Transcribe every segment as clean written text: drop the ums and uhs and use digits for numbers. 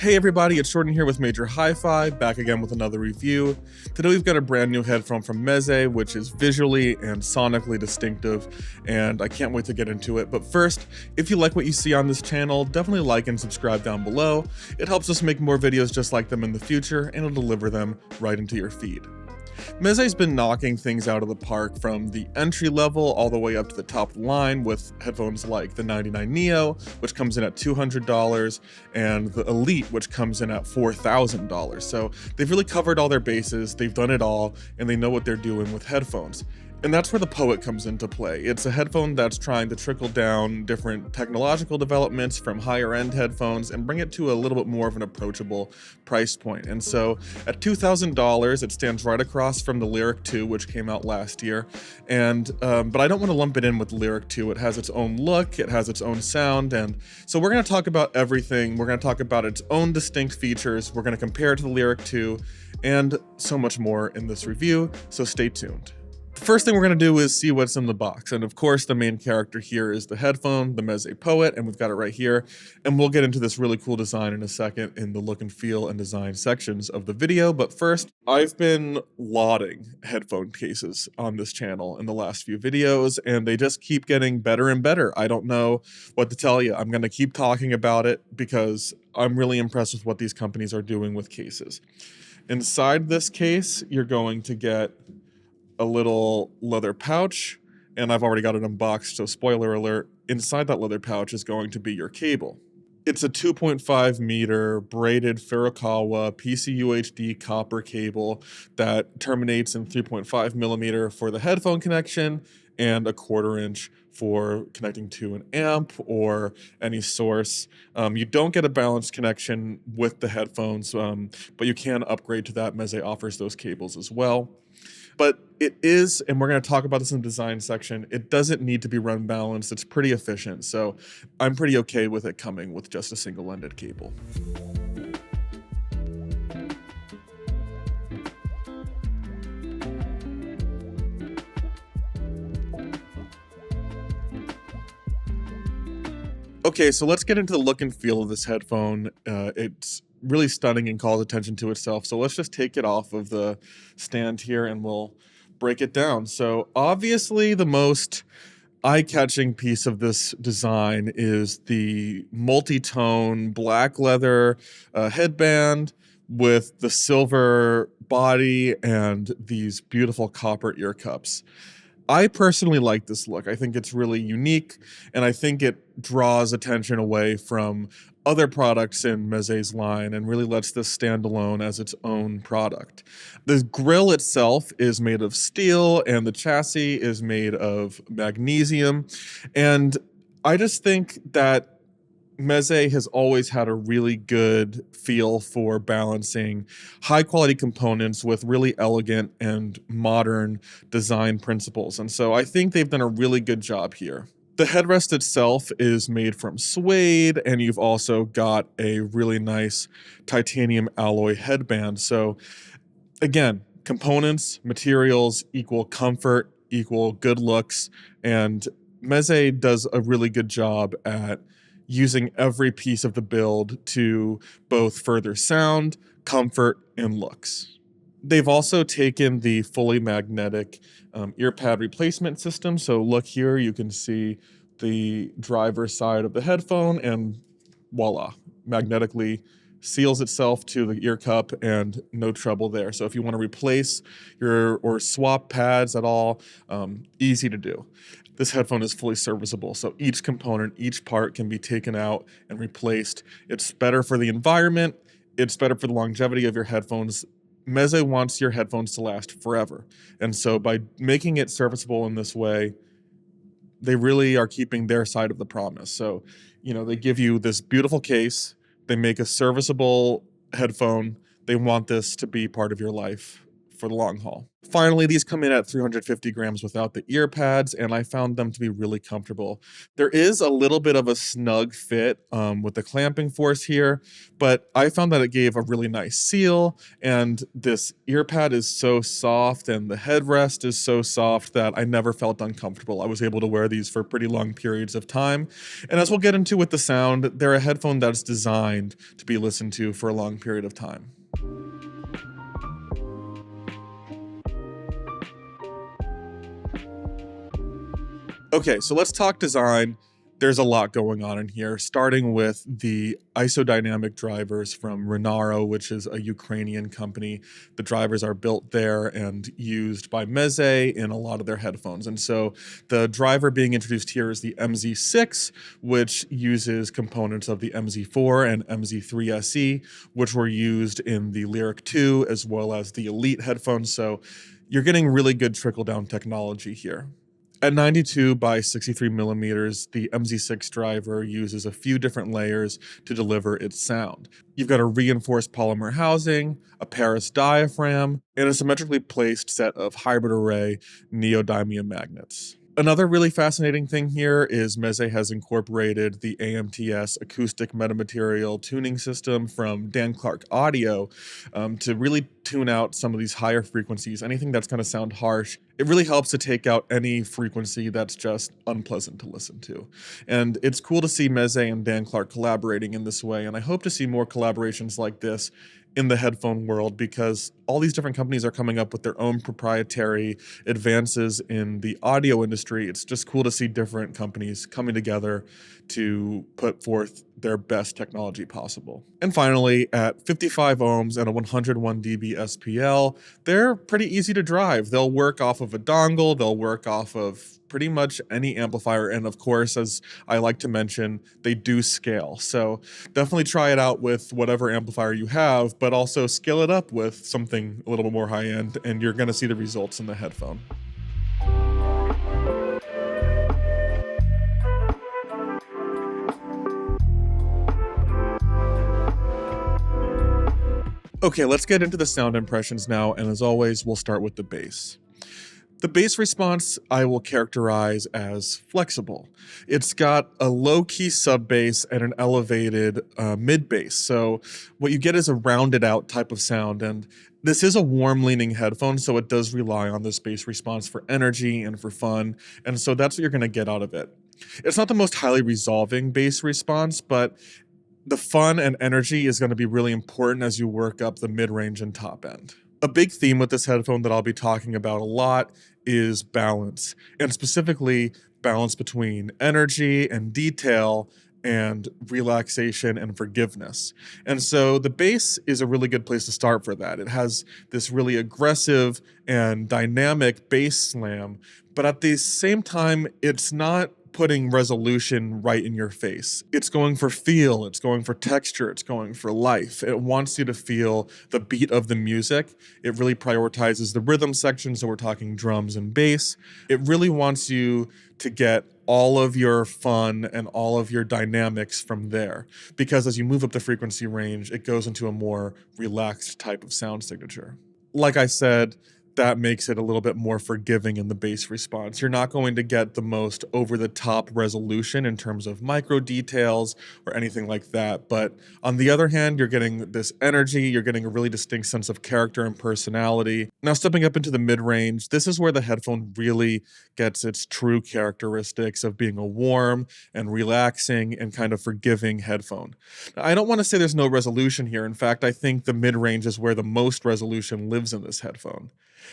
Hey everybody, it's Jordan here with Major Hi-Fi, back again with another review. Today we've got a brand new headphone from Meze, which is visually and sonically distinctive, and I can't wait to get into it. But first, if you like what you see on this channel, definitely like and subscribe down below. It helps us make more videos just like them in the future, and it'll deliver them right into your feed. Meze's been knocking things out of the park from the entry level all the way up to the top of the line with headphones like the 99 Neo, which comes in at $200, and the Elite, which comes in at $4,000. So they've really covered all their bases, they've done it all, and they know what they're doing with headphones. And that's where the POET comes into play. It's a headphone that's trying to trickle down different technological developments from higher end headphones and bring it to a little bit more of an approachable price point. And so at $2,000, it stands right across from the Lyric 2, which came out last year. And but I don't want to lump it in with the Lyric 2. It has its own look, it has its own sound, and so we're going to talk about everything. We're going to talk about its own distinct features. We're going to compare it to the Lyric 2 and so much more in this review, so stay tuned. The first thing we're going to do is see what's in the box, and of course the main character here is the headphone, the Meze POET, and we've got it right here, and we'll get into this really cool design in a second in the look and feel and design sections of the video. But first, I've been lauding headphone cases on this channel in the last few videos, and they just keep getting better and better. I don't know what to tell you. I'm going to keep talking about it because I'm really impressed with what these companies are doing with cases. Inside this case, you're going to get a little leather pouch, and I've already got it unboxed, so spoiler alert, inside that leather pouch is going to be your cable. It's a 2.5 meter braided Furukawa PCUHD copper cable that terminates in 3.5 millimeter for the headphone connection and a 1/4 inch for connecting to an amp or any source. You don't get a balanced connection with the headphones, but you can upgrade to that. Meze offers those cables as well. But it is, and we're going to talk about this in the design section, it doesn't need to be run balanced. It's pretty efficient, so I'm pretty okay with it coming with just a single-ended cable. Okay, so let's get into the look and feel of this headphone. It's really stunning and calls attention to itself. So let's just take it off of the stand here and we'll break it down. So obviously the most eye-catching piece of this design is the multi-tone black leather headband with the silver body and these beautiful copper ear cups. I personally like this look. I think it's really unique, and I think it draws attention away from other products in Meze's line and really lets this stand alone as its own product. The grille itself is made of steel, and the chassis is made of magnesium, and I just think that Meze has always had a really good feel for balancing high quality components with really elegant and modern design principles. And so I think they've done a really good job here. The headrest itself is made from suede, and you've also got a really nice titanium alloy headband. So again, components, materials equal comfort, equal good looks, and Meze does a really good job at using every piece of the build to both further sound, comfort, and looks. They've also taken the fully magnetic ear pad replacement system. So look here, you can see the driver's side of the headphone, and voila, magnetically seals itself to the ear cup and no trouble there. So if you want to replace or swap pads at all, easy to do. This headphone is fully serviceable, so each component, each part can be taken out and replaced. It's better for the environment, it's better for the longevity of your headphones. Meze wants your headphones to last forever, and so by making it serviceable in this way, they really are keeping their side of the promise. So, you know, they give you this beautiful case, they make a serviceable headphone, they want this to be part of your life for the long haul. Finally, these come in at 350 grams without the ear pads, and I found them to be really comfortable. There is a little bit of a snug fit with the clamping force here, but I found that it gave a really nice seal, and this ear pad is so soft and the headrest is so soft that I never felt uncomfortable. I was able to wear these for pretty long periods of time. And as we'll get into with the sound, they're a headphone that's designed to be listened to for a long period of time. Okay, so let's talk design. There's a lot going on in here, starting with the isodynamic drivers from Renaro, which is a Ukrainian company. The drivers are built there and used by Meze in a lot of their headphones. And so the driver being introduced here is the MZ6, which uses components of the MZ4 and MZ3 SE, which were used in the Lyric 2 as well as the Elite headphones. So you're getting really good trickle-down technology here. At 92 by 63 millimeters, the MZ6 driver uses a few different layers to deliver its sound. You've got a reinforced polymer housing, a Paris diaphragm, and a symmetrically placed set of hybrid array neodymium magnets. Another really fascinating thing here is Meze has incorporated the AMTS acoustic metamaterial tuning system from Dan Clark Audio to really tune out some of these higher frequencies, anything that's going to sound harsh. It really helps to take out any frequency that's just unpleasant to listen to. And it's cool to see Meze and Dan Clark collaborating in this way, and I hope to see more collaborations like this in the headphone world, because all these different companies are coming up with their own proprietary advances in the audio industry. It's just cool to see different companies coming together to put forth their best technology possible. And finally, at 55 ohms and a 101 dB SPL, they're pretty easy to drive. They'll work off of a dongle, they'll work off of pretty much any amplifier, and of course, as I like to mention, they do scale. So definitely try it out with whatever amplifier you have, but also scale it up with something a little bit more high-end, and you're gonna see the results in the headphone. Okay, let's get into the sound impressions now, and as always, we'll start with the bass. The bass response I will characterize as flexible. It's got a low-key sub-bass and an elevated mid-bass, so what you get is a rounded out type of sound, and this is a warm-leaning headphone, so it does rely on this bass response for energy and for fun, and so that's what you're going to get out of it. It's not the most highly resolving bass response, but the fun and energy is going to be really important as you work up the mid-range and top end. A big theme with this headphone that I'll be talking about a lot is balance, and specifically balance between energy and detail and relaxation and forgiveness. And so the bass is a really good place to start for that. It has this really aggressive and dynamic bass slam, but at the same time, it's not putting resolution right in your face. It's going for feel, it's going for texture, it's going for life. It wants you to feel the beat of the music. It really prioritizes the rhythm section, so we're talking drums and bass. It really wants you to get all of your fun and all of your dynamics from there, because as you move up the frequency range, it goes into a more relaxed type of sound signature. Like I said, that makes it a little bit more forgiving in the bass response. You're not going to get the most over-the-top resolution in terms of micro details or anything like that, but on the other hand, you're getting this energy, you're getting a really distinct sense of character and personality. Now, stepping up into the mid-range, this is where the headphone really gets its true characteristics of being a warm and relaxing and kind of forgiving headphone. Now, I don't want to say there's no resolution here. In fact, I think the mid-range is where the most resolution lives in this headphone.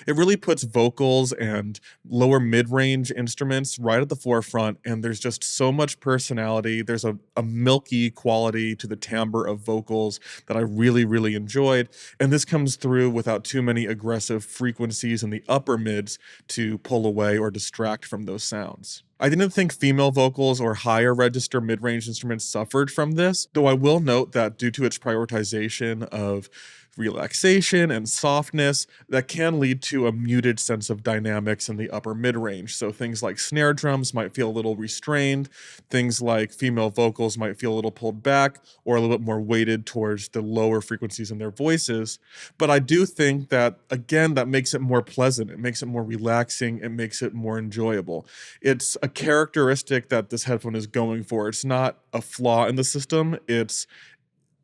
It really puts vocals and lower mid-range instruments right at the forefront, and there's just so much personality. There's a milky quality to the timbre of vocals that I really, really enjoyed, and this comes through without too many aggressive frequencies in the upper mids to pull away or distract from those sounds. I didn't think female vocals or higher register mid-range instruments suffered from this, though I will note that due to its prioritization of relaxation and softness that can lead to a muted sense of dynamics in the upper mid-range. So things like snare drums might feel a little restrained, things like female vocals might feel a little pulled back or a little bit more weighted towards the lower frequencies in their voices. But I do think that, again, that makes it more pleasant, it makes it more relaxing, it makes it more enjoyable. It's a characteristic that this headphone is going for. It's not a flaw in the system, it's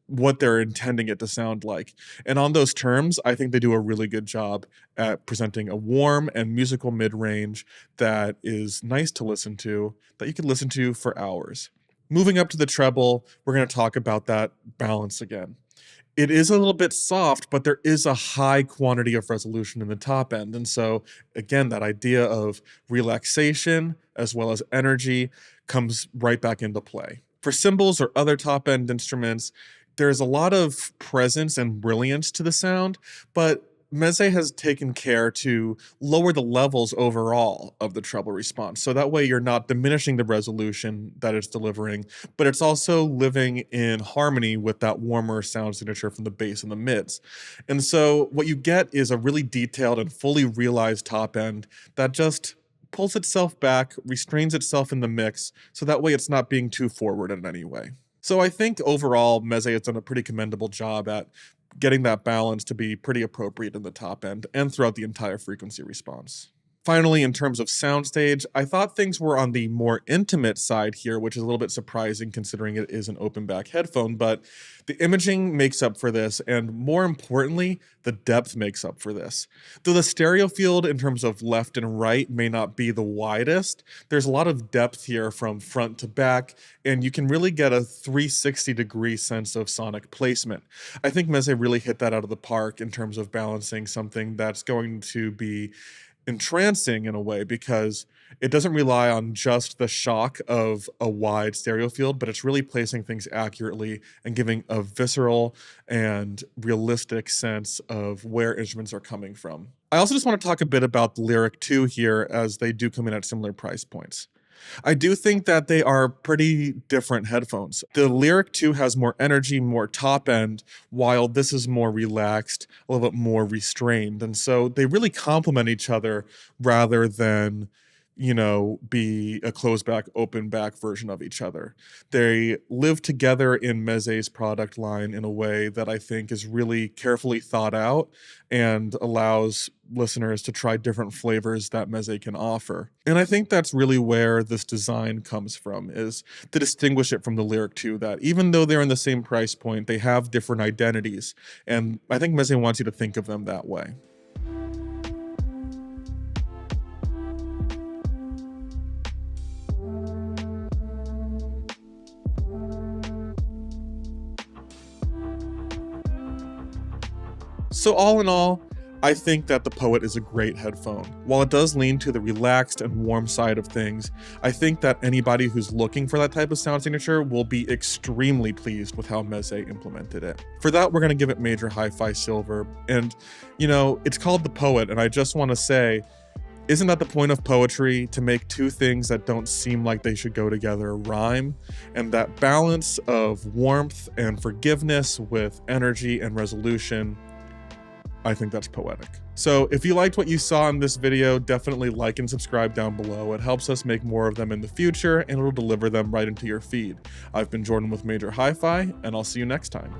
what they're intending it to sound like. And on those terms, I think they do a really good job at presenting a warm and musical mid-range that is nice to listen to, that you could listen to for hours. Moving up to the treble, we're going to talk about that balance again. It is a little bit soft, but there is a high quantity of resolution in the top end. And so, again, that idea of relaxation as well as energy comes right back into play. For cymbals or other top-end instruments, there's a lot of presence and brilliance to the sound, but Meze has taken care to lower the levels overall of the treble response. So that way you're not diminishing the resolution that it's delivering, but it's also living in harmony with that warmer sound signature from the bass and the mids. And so what you get is a really detailed and fully realized top end that just pulls itself back, restrains itself in the mix, so that way it's not being too forward in any way. So I think overall, Meze has done a pretty commendable job at getting that balance to be pretty appropriate in the top end and throughout the entire frequency response. Finally, in terms of soundstage, I thought things were on the more intimate side here, which is a little bit surprising considering it is an open back headphone, but the imaging makes up for this, and more importantly, the depth makes up for this. Though the stereo field in terms of left and right may not be the widest, there's a lot of depth here from front to back, and you can really get a 360-degree sense of sonic placement. I think Meze really hit that out of the park in terms of balancing something that's going to be entrancing in a way, because it doesn't rely on just the shock of a wide stereo field, but it's really placing things accurately and giving a visceral and realistic sense of where instruments are coming from. I also just want to talk a bit about the Lyric 2 here, as they do come in at similar price points. I do think that they are pretty different headphones. The Lyric 2 has more energy, more top end, while this is more relaxed, a little bit more restrained. And so they really complement each other rather than, be a closed back, open back version of each other. They live together in Meze's product line in a way that I think is really carefully thought out and allows listeners to try different flavors that Meze can offer. And I think that's really where this design comes from, is to distinguish it from the Lyric 2, that even though they're in the same price point, they have different identities. And I think Meze wants you to think of them that way. So all in all, I think that the Poet is a great headphone. While it does lean to the relaxed and warm side of things, I think that anybody who's looking for that type of sound signature will be extremely pleased with how Meze implemented it. For that, we're gonna give it Major Hi-Fi Silver. And, it's called the Poet, and I just wanna say, isn't that the point of poetry, to make two things that don't seem like they should go together rhyme? And that balance of warmth and forgiveness with energy and resolution, I think that's poetic. So if you liked what you saw in this video, definitely like and subscribe down below. It helps us make more of them in the future, and it'll deliver them right into your feed. I've been Jordan with Major Hi-Fi, and I'll see you next time.